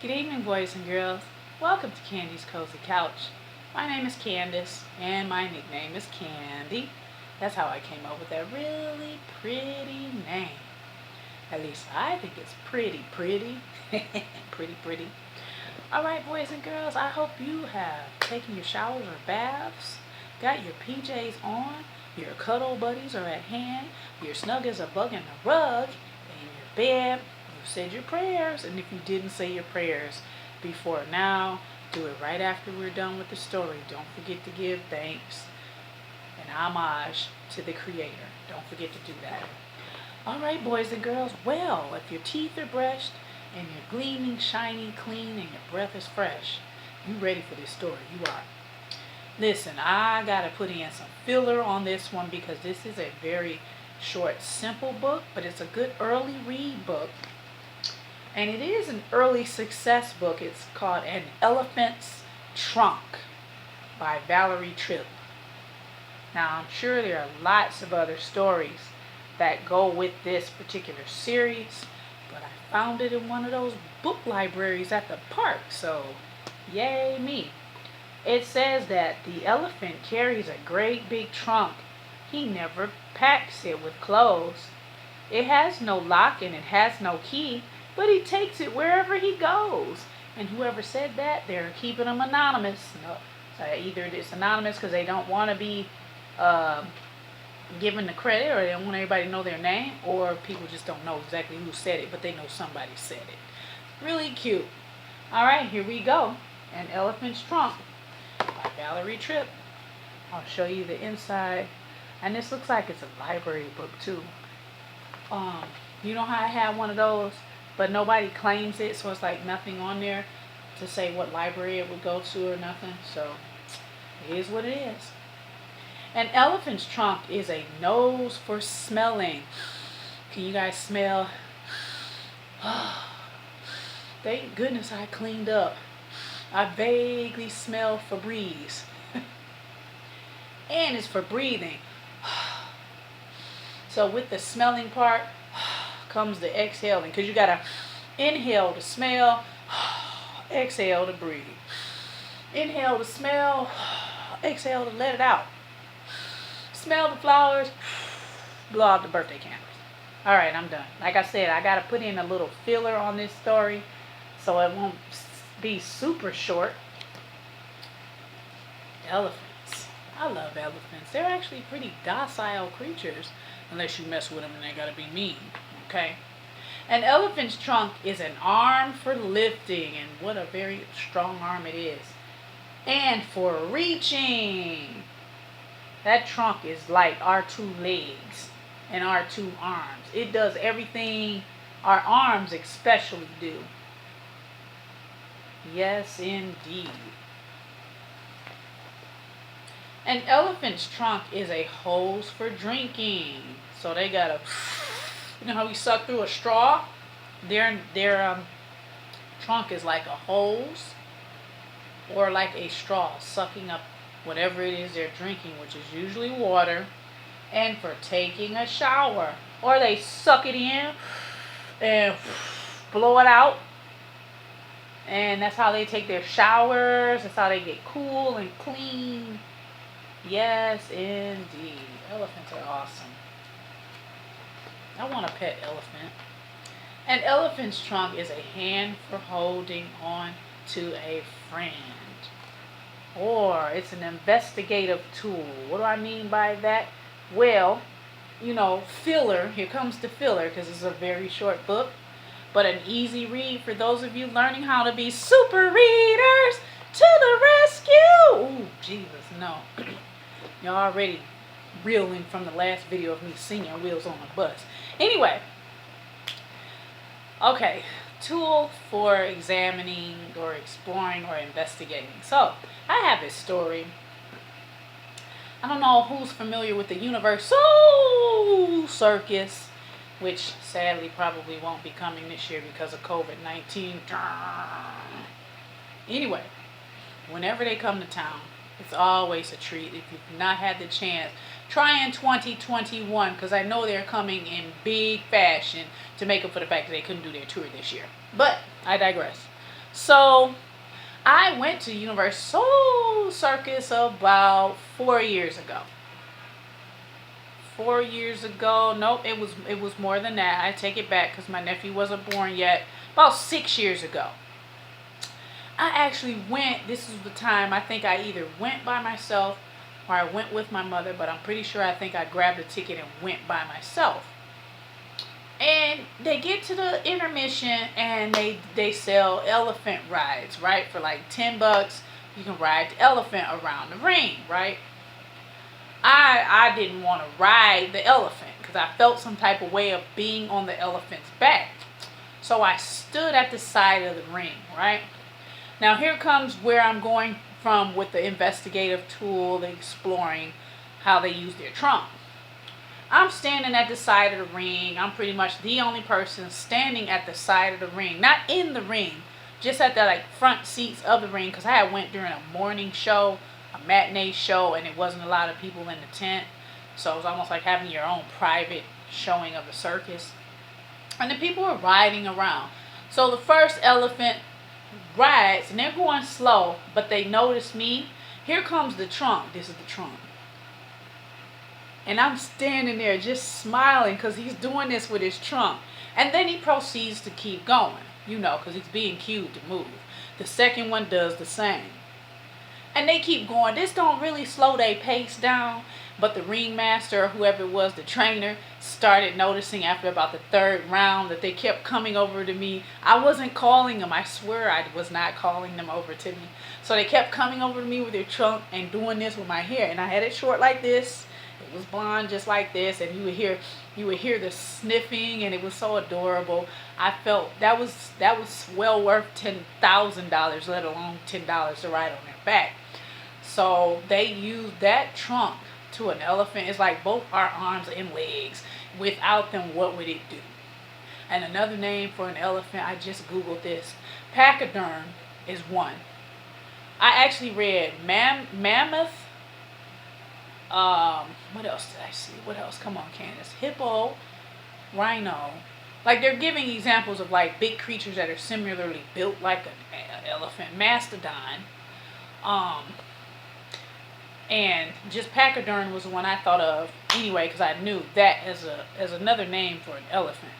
Good evening, boys and girls. Welcome to Candy's Cozy Couch. My name is Candace, and my nickname is Candy. That's how I came up with that really pretty name. At least I think it's pretty. pretty. All right, boys and girls, I hope you have taken your showers or baths, got your PJs on, your cuddle buddies are at hand, you're snug as a bug in the rug, in your bed. You said your prayers, and if you didn't say your prayers before now, do it right after we're done with the story. Don't forget to give thanks and homage to the Creator. Don't forget to do that. All right, boys and girls. Well, if your teeth are brushed and you're gleaming, shiny, clean, and your breath is fresh, you ready for this story. You are. Listen, I got to put in some filler on this one because this is a very short, simple book, but it's a good early read book. And it is an early success book. It's called An Elephant's Trunk by Valerie Tripp. Now, I'm sure there are lots of other stories that go with this particular series, but I found it in one of those book libraries at the park, so yay me. It says that the elephant carries a great big trunk. He never packs it with clothes. It has no lock and it has no key, but he takes it wherever he goes. And whoever said that, they're keeping them anonymous. No, so either it's anonymous because they don't want to be given the credit, or they don't want everybody to know their name, or people just don't know exactly who said it, but they know somebody said it. Really cute. All right, here we go. An Elephant's Trunk by Valerie Tripp. I'll show you the inside. And this looks like it's a library book too. You know how I had one of those, but nobody claims it, so it's like nothing on there to say what library it would go to or nothing. So it is what it is. An elephant's trunk is a nose for smelling. Can you guys smell? Thank goodness I cleaned up. I vaguely smell Febreze. And it's for breathing. So with the smelling part comes the exhaling, because you got to inhale to smell, exhale to breathe. Inhale to smell, exhale to let it out. Smell the flowers, blow out the birthday candles. All right, I'm done. Like I said, I got to put in a little filler on this story so it won't be super short. Elephants. I love elephants. They're actually pretty docile creatures, unless you mess with them and they got to be mean. Okay? An elephant's trunk is an arm for lifting, and what a very strong arm it is. And for reaching. That trunk is like our two legs and our two arms. It does everything our arms especially do. Yes, indeed. An elephant's trunk is a hose for drinking. So they got a, you know how we suck through a straw? Their trunk is like a hose or like a straw sucking up whatever it is they're drinking, which is usually water, and for taking a shower. Or they suck it in and blow it out. And that's how they take their showers. That's how they get cool and clean. Yes, indeed. Elephants are awesome. I want a pet elephant. An elephant's trunk is a hand for holding on to a friend. Or it's an investigative tool. What do I mean by that? Well, filler. Here comes the filler because it's a very short book, but an easy read for those of you learning how to be super readers. To the rescue! Ooh, Jesus, no. You're already reeling from the last video of me singing Wheels on a Bus. Anyway, okay, tool for examining or exploring or investigating. So, I have this story. I don't know who's familiar with the Universal Circus, which sadly probably won't be coming this year because of COVID-19. Anyway, whenever they come to town, it's always a treat. If you've not had the chance, try in 2021, because I know they're coming in big fashion to make up for the fact that they couldn't do their tour this year. But I digress. So I went to Universal Circus about 4 years ago. 4 years ago. Nope, it was more than that. I take it back because my nephew wasn't born yet. About 6 years ago. I actually went. This is the time I think I either went by myself or I went with my mother, but I'm pretty sure I think I grabbed a ticket and went by myself. And they get to the intermission and they sell elephant rides, right? For like $10, you can ride the elephant around the ring, right? I didn't want to ride the elephant because I felt some type of way of being on the elephant's back. So I stood at the side of the ring, right? Now here comes where I'm going from with the investigative tool, the exploring how they use their trunk. I'm standing at the side of the ring. I'm pretty much the only person standing at the side of the ring, not in the ring, just at the like front seats of the ring, because I had went during a morning show, a matinee show, and it wasn't a lot of people in the tent, so it was almost like having your own private showing of the circus. And the people were riding around. So the first elephant rides, and they're going slow, but they notice me. Here comes the trunk. This is the trunk. And I'm standing there just smiling because he's doing this with his trunk. And then he proceeds to keep going, because he's being cued to move. The second one does the same. And they keep going. This don't really slow their pace down. But the ringmaster, or whoever it was, the trainer, started noticing after about the third round that they kept coming over to me. I wasn't calling them. I swear I was not calling them over to me. So they kept coming over to me with their trunk and doing this with my hair. And I had it short like this. It was blonde just like this. And you would hear the sniffing, and it was so adorable. I felt that was well worth $10,000, let alone $10 to ride on their back. So they used that trunk to an elephant. It's like both our arms and legs. Without them, what would it do? And another name for an elephant, I just googled this. Pachyderm is one. I actually read mammoth. What else did I see? What else? Come on, Candace. Hippo, rhino. Like they're giving examples of like big creatures that are similarly built like an elephant. Mastodon. And just pachyderm was the one I thought of anyway, because I knew that as another name for an elephant.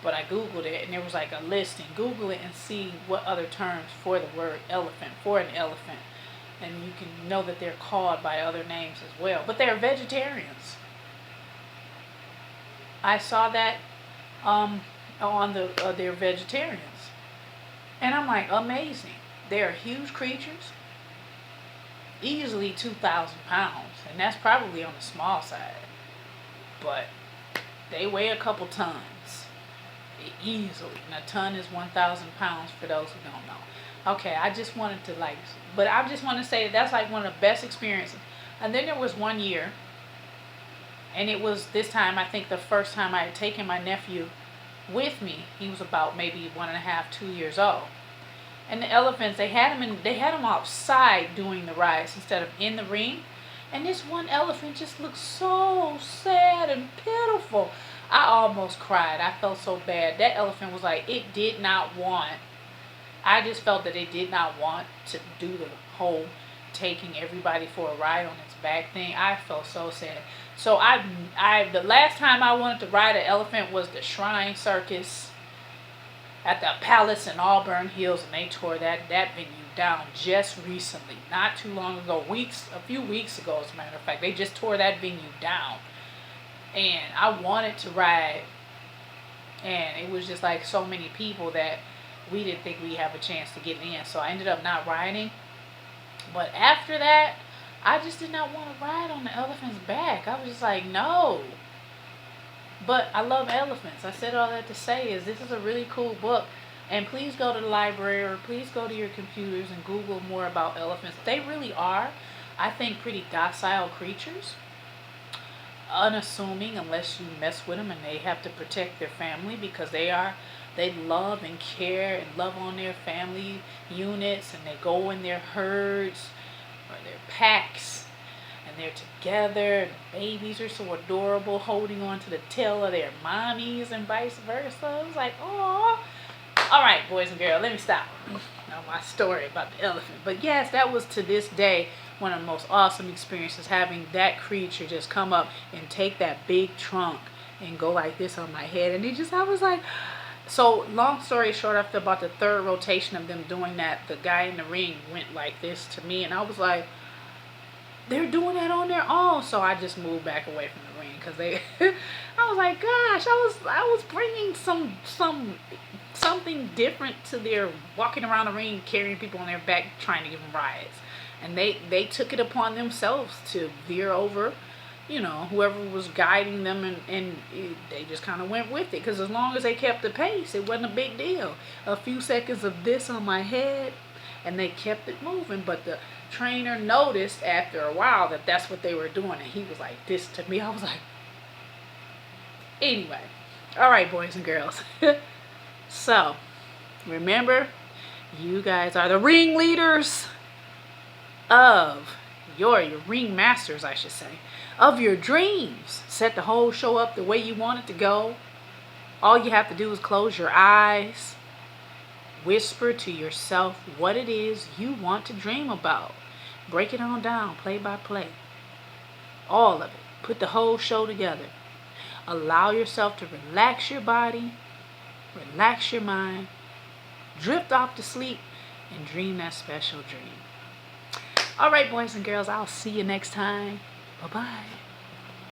But I googled it, and there was like a listing. Google it and see what other terms for the word elephant, for an elephant. And you can know that they're called by other names as well. But they're vegetarians. I saw that on they're vegetarians. And I'm like, amazing. They're huge creatures. Easily 2,000 pounds, and that's probably on the small side, but they weigh a couple tons easily, and a ton is 1,000 pounds for those who don't know. Okay, I just wanted to but I just want to say that's like one of the best experiences. And then there was one year, and it was this time, I think the first time I had taken my nephew with me. He was about maybe 1.5, 2 years old. And the elephants, they had them outside doing the rides instead of in the ring. And this one elephant just looked so sad and pitiful. I almost cried. I felt so bad. That elephant was like, it did not want. I just felt that it did not want to do the whole taking everybody for a ride on its back thing. I felt so sad. So the last time I wanted to ride an elephant was the Shrine Circus at the Palace in Auburn Hills, and they tore that venue down just recently, not too long ago, a few weeks ago, as a matter of fact. They just tore that venue down, and I wanted to ride, and it was just like so many people that we didn't think we'd have a chance to get in, so I ended up not riding. But after that, I just did not want to ride on the elephant's back. I was just like, no. But I love elephants. I said all that to say is this is a really cool book. And please go to the library or please go to your computers and Google more about elephants. They really are, I think, pretty docile creatures. Unassuming unless you mess with them and they have to protect their family because they love and care and love on their family units, and they go in their herds or their packs. And they're together, and the babies are so adorable, holding on to the tail of their mommies and vice versa. I was like, oh. All right, boys and girls, let me stop. my story about the elephant. But yes, that was to this day one of the most awesome experiences, having that creature just come up and take that big trunk and go like this on my head. And I was like, so long story short, after about the third rotation of them doing that, the guy in the ring went like this to me, and I was like, they're doing that on their own. So I just moved back away from the ring because they I was like, gosh, I was bringing something different to their walking around the ring carrying people on their back trying to give them rides, and they took it upon themselves to veer over, whoever was guiding them, and they just kind of went with it, because as long as they kept the pace, it wasn't a big deal. A few seconds of this on my head and they kept it moving. But the trainer noticed after a while that that's what they were doing, and he was like this to me. I was like, anyway, all right, boys and girls. So remember, you guys are the ringleaders of your ring masters, I should say, of your dreams. Set the whole show up the way you want it to go. All you have to do is close your eyes, whisper to yourself what it is you want to dream about. Break it on down, play by play. All of it. Put the whole show together. Allow yourself to relax your body, relax your mind, drift off to sleep, and dream that special dream. All right, boys and girls, I'll see you next time. Bye-bye.